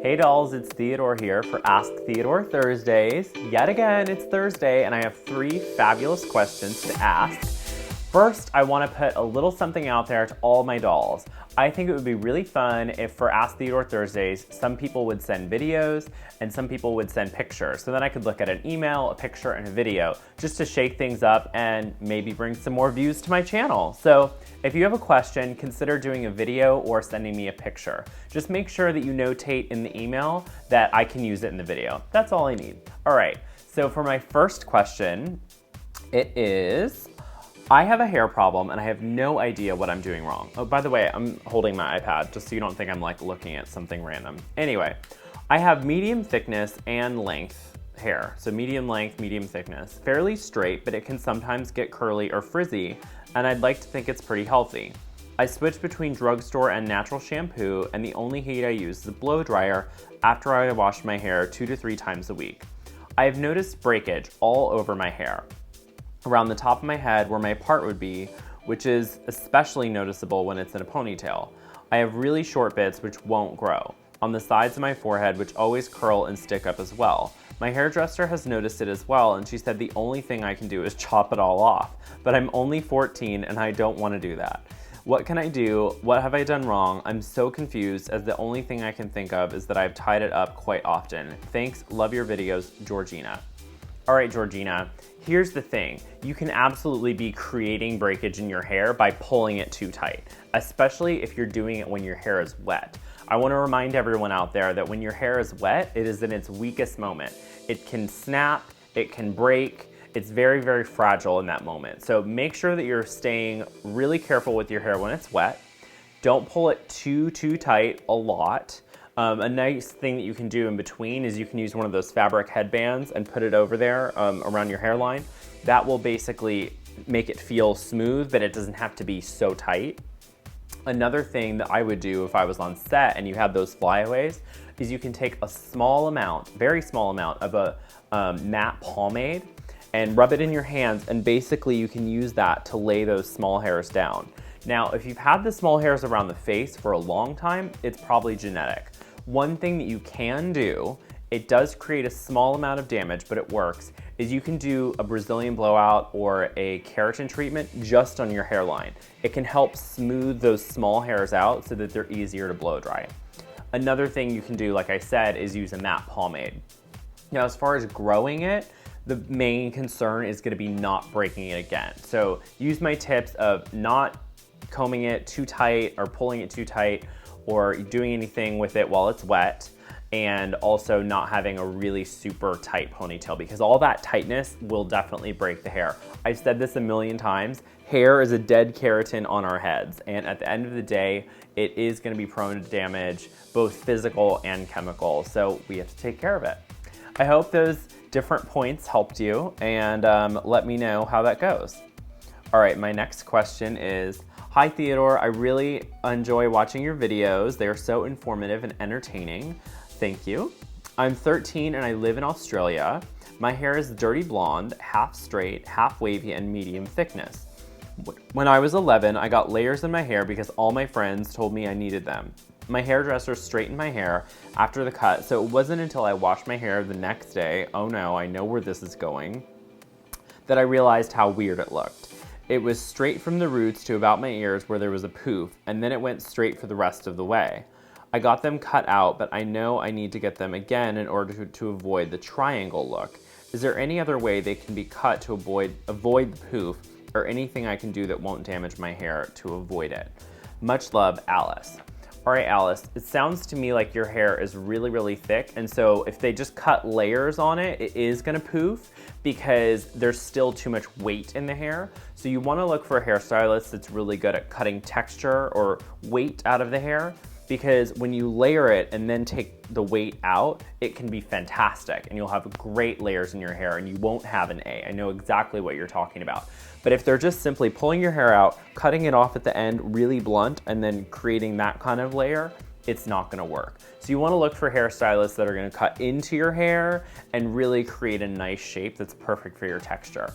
Hey dolls, it's Theodore here for Ask Theodore Thursdays. Yet again, it's Thursday and I have 3 fabulous questions to ask. First, I want to put a little something out there to all my dolls. I think it would be really fun if for Ask Theodore Thursdays, some people would send videos and some people would send pictures. So then I could look at an email, a picture, and a video just to shake things up and maybe bring some more views to my channel. So if you have a question, consider doing a video or sending me a picture. Just make sure that you notate in the email that I can use it in the video. That's all I need. All right, so for my first question, it is, I have a hair problem and I have no idea what I'm doing wrong. Oh, by the way, I'm holding my iPad just so you don't think I'm like looking at something random. Anyway, I have medium thickness and length hair. So medium length, medium thickness. Fairly straight, but it can sometimes get curly or frizzy, and I'd like to think it's pretty healthy. I switch between drugstore and natural shampoo, and the only heat I use is a blow dryer after I wash my hair 2 to 3 times a week. I have noticed breakage all over my hair, around the top of my head where my part would be, which is especially noticeable when it's in a ponytail. I have really short bits which won't grow, on the sides of my forehead which always curl and stick up as well. My hairdresser has noticed it as well, and she said the only thing I can do is chop it all off, but I'm only 14 and I don't want to do that. What can I do? What have I done wrong? I'm so confused, as the only thing I can think of is that I've tied it up quite often. Thanks, love your videos, Georgina. All right, Georgina, here's the thing. You can absolutely be creating breakage in your hair by pulling it too tight, especially if you're doing it when your hair is wet. I want to remind everyone out there that when your hair is wet, it is in its weakest moment. It can snap, it can break, it's very, very fragile in that moment. So make sure that you're staying really careful with your hair when it's wet. Don't pull it too tight a lot. A nice thing that you can do in between is you can use one of those fabric headbands and put it over there around your hairline. That will basically make it feel smooth, but it doesn't have to be so tight. Another thing that I would do if I was on set and you had those flyaways is you can take a small amount, very small amount of a matte pomade and rub it in your hands, and basically you can use that to lay those small hairs down. Now, if you've had the small hairs around the face for a long time, it's probably genetic. One thing that you can do, it does create a small amount of damage, but it works, is you can do a Brazilian blowout or a keratin treatment just on your hairline. It can help smooth those small hairs out so that they're easier to blow dry. Another thing you can do, like I said, is use a matte pomade. Now, as far as growing it, the main concern is going to be not breaking it again. So use my tips of not combing it too tight or pulling it too tight or doing anything with it while it's wet, and also not having a really super tight ponytail, because all that tightness will definitely break the hair. I've said this a million times, hair is a dead keratin on our heads, and at the end of the day, it is going to be prone to damage, both physical and chemical, so we have to take care of it. I hope those different points helped you, and let me know how that goes. All right, my next question is, hi Theodore, I really enjoy watching your videos. They are so informative and entertaining. Thank you. I'm 13 and I live in Australia. My hair is dirty blonde, half straight, half wavy, and medium thickness. When I was 11, I got layers in my hair because all my friends told me I needed them. My hairdresser straightened my hair after the cut, so it wasn't until I washed my hair the next day, oh no, I know where this is going, that I realized how weird it looked. It was straight from the roots to about my ears where there was a poof, and then it went straight for the rest of the way. I got them cut out, but I know I need to get them again in order to avoid the triangle look. Is there any other way they can be cut to avoid the poof, or anything I can do that won't damage my hair to avoid it? Much love, Alice. All right, Alice, it sounds to me like your hair is really, really thick, and so if they just cut layers on it, it is gonna poof because there's still too much weight in the hair. So you wanna look for a hairstylist that's really good at cutting texture or weight out of the hair, because when you layer it and then take the weight out, it can be fantastic and you'll have great layers in your hair and you won't have an A. I know exactly what you're talking about. But if they're just simply pulling your hair out, cutting it off at the end really blunt, and then creating that kind of layer, it's not gonna work. So you wanna look for hairstylists that are gonna cut into your hair and really create a nice shape that's perfect for your texture.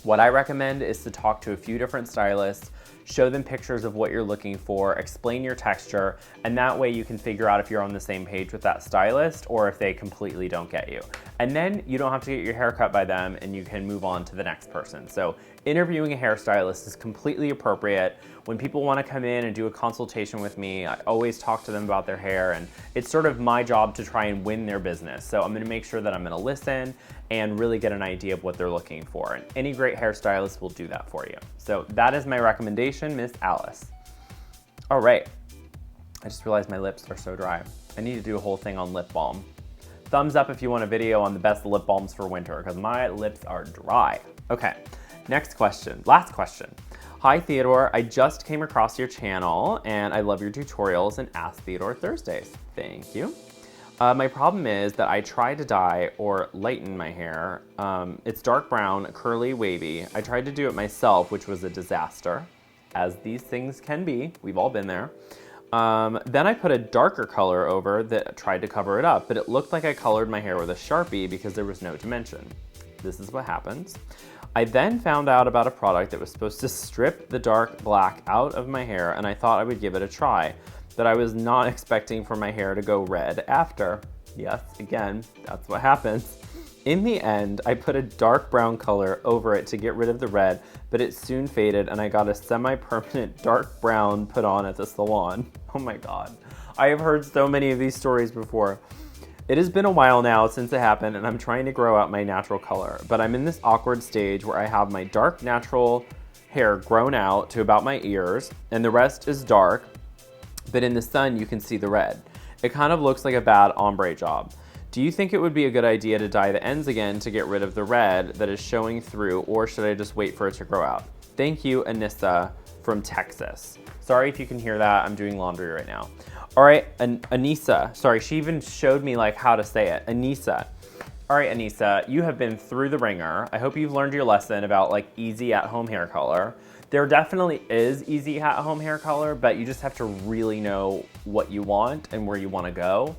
What I recommend is to talk to a few different stylists, show them pictures of what you're looking for, explain your texture, and that way you can figure out if you're on the same page with that stylist or if they completely don't get you. And then you don't have to get your hair cut by them and you can move on to the next person. So interviewing a hairstylist is completely appropriate. When people want to come in and do a consultation with me, I always talk to them about their hair, and it's sort of my job to try and win their business. So I'm going to make sure that I'm going to listen and really get an idea of what they're looking for. And any great hairstylist will do that for you. So that is my recommendation, Miss Alice. All right. I just realized my lips are so dry. I need to do a whole thing on lip balm. Thumbs up if you want a video on the best lip balms for winter, because my lips are dry. Okay, next question, last question. Hi Theodore, I just came across your channel and I love your tutorials and Ask Theodore Thursdays. Thank you. My problem is that I tried to dye or lighten my hair. It's dark brown, curly, wavy. I tried to do it myself, which was a disaster, as these things can be. We've all been there. Then I put a darker color over that tried to cover it up, but it looked like I colored my hair with a Sharpie because there was no dimension. This is what happens. I then found out about a product that was supposed to strip the dark black out of my hair, and I thought I would give it a try, but I was not expecting for my hair to go red after. Yes, again, that's what happens. In the end, I put a dark brown color over it to get rid of the red, but it soon faded and I got a semi-permanent dark brown put on at the salon. Oh my God. I have heard so many of these stories before. It has been a while now since it happened and I'm trying to grow out my natural color, but I'm in this awkward stage where I have my dark natural hair grown out to about my ears and the rest is dark, but in the sun you can see the red. It kind of looks like a bad ombre job. Do you think it would be a good idea to dye the ends again to get rid of the red that is showing through, or should I just wait for it to grow out? Thank you, Anissa from Texas. Sorry if you can hear that, I'm doing laundry right now. All right, Anissa, sorry, she even showed me like how to say it, Anissa. All right, Anissa, you have been through the ringer. I hope you've learned your lesson about like easy at-home hair color. There definitely is easy at-home hair color, but you just have to really know what you want and where you want to go.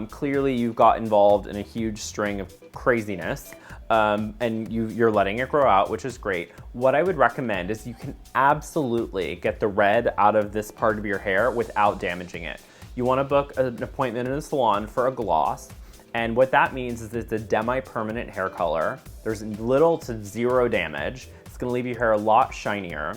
Clearly, you've got involved in a huge string of craziness, and you're letting it grow out, which is great. What I would recommend is you can absolutely get the red out of this part of your hair without damaging it. You want to book an appointment in a salon for a gloss. And what that means is it's a demi-permanent hair color. There's little to zero damage. It's gonna leave your hair a lot shinier.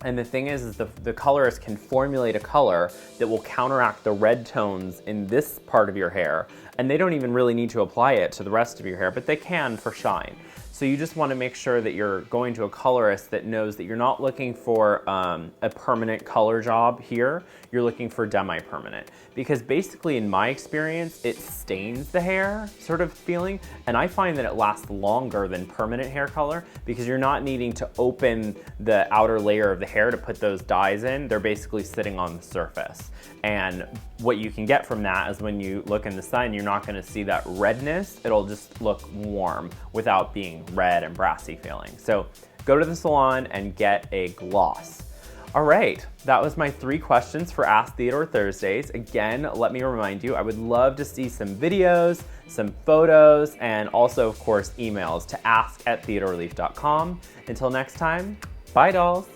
And the thing is the colorist can formulate a color that will counteract the red tones in this part of your hair. And they don't even really need to apply it to the rest of your hair, but they can for shine. So you just want to make sure that you're going to a colorist that knows that you're not looking for a permanent color job here. You're looking for demi-permanent. Because basically in my experience, it stains the hair sort of feeling. And I find that it lasts longer than permanent hair color because you're not needing to open the outer layer of the hair to put those dyes in. They're basically sitting on the surface. And what you can get from that is when you look in the sun, you're not gonna see that redness. It'll just look warm without being red and brassy feeling. So go to the salon and get a gloss. All right, that was my 3 questions for Ask Theodore Thursdays. Again, let me remind you, I would love to see some videos, some photos, and also, of course, emails to ask@theodoreleaf.com. Until next time, bye dolls.